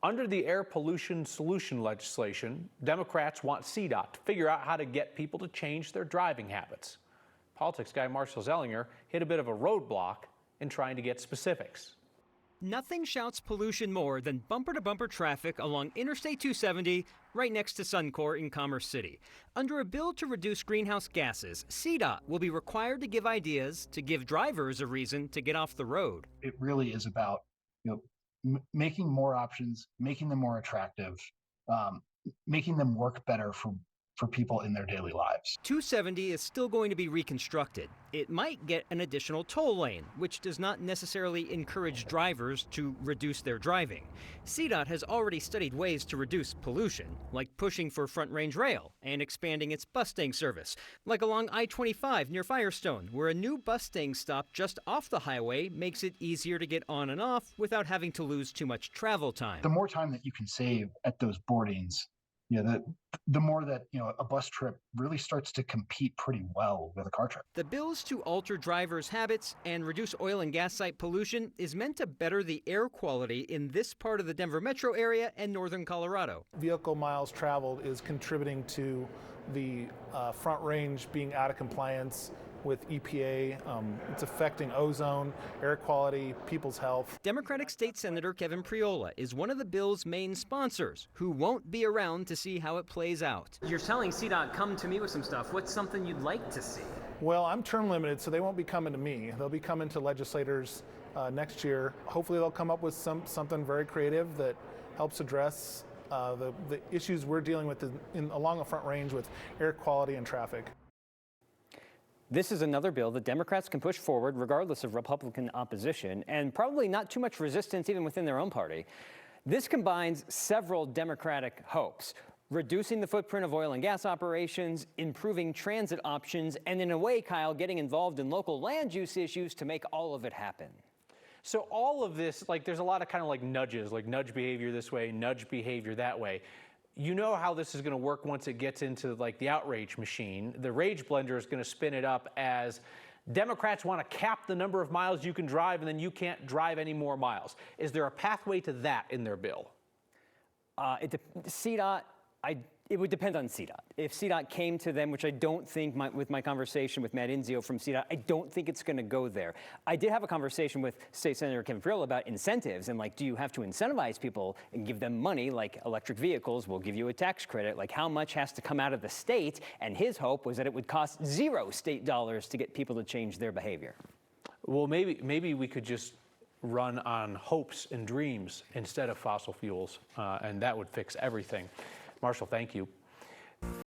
Under the air pollution solution legislation, Democrats want CDOT to figure out how to get people to change their driving habits. Politics guy Marshall Zellinger hit a bit of a roadblock in trying to get specifics. Nothing shouts pollution more than bumper-to-bumper traffic along Interstate 270 right next to Suncor in Commerce City. Under a bill to reduce greenhouse gases, CDOT will be required to give ideas to give drivers a reason to get off the road. It really is about, making more options, making them more attractive, making them work better for people in their daily lives. 270 is still going to be reconstructed. It might get an additional toll lane, which does not necessarily encourage drivers to reduce their driving. CDOT has already studied ways to reduce pollution, like pushing for Front Range Rail and expanding its Bustang service, like along I-25 near Firestone, where a new Bustang stop just off the highway makes it easier to get on and off without having to lose too much travel time. The more time that you can save at those boardings, the more that a bus trip really starts to compete pretty well with a car trip. The bills to alter drivers' habits and reduce oil and gas site pollution is meant to better the air quality in this part of the Denver metro area and northern Colorado. Vehicle miles traveled is contributing to the Front Range being out of compliance with EPA. It's affecting ozone, air quality, people's health. Democratic State Senator Kevin Priola is one of the bill's main sponsors, who won't be around to see how it plays out. You're telling CDOT, come to me with some stuff. What's something you'd like to see? Well, I'm term limited, so they won't be coming to me. They'll be coming to legislators next year. Hopefully they'll come up with something very creative that helps address the issues we're dealing with along the Front Range with air quality and traffic. This is another bill that Democrats can push forward regardless of Republican opposition, and probably not too much resistance even within their own party. This combines several Democratic hopes: reducing the footprint of oil and gas operations, improving transit options, and in a way, Kyle, getting involved in local land use issues to make all of it happen. So all of this, there's a lot of kind of nudges, like nudge behavior this way, nudge behavior that way. You know how this is going to work once it gets into the outrage machine. The rage blender is going to spin it up as Democrats want to cap the number of miles you can drive, and then you can't drive any more miles. Is there a pathway to that in their bill? CDOT, it would depend on CDOT. If CDOT came to them, which I don't think, with my conversation with Matt Inzio from CDOT, I don't think it's going to go there. I did have a conversation with State Senator Kevin Priola about incentives and do you have to incentivize people and give them money, like electric vehicles will give you a tax credit, how much has to come out of the state? And his hope was that it would cost $0 state dollars to get people to change their behavior. Well, maybe we could just run on hopes and dreams instead of fossil fuels, and that would fix everything. Marshall, thank you.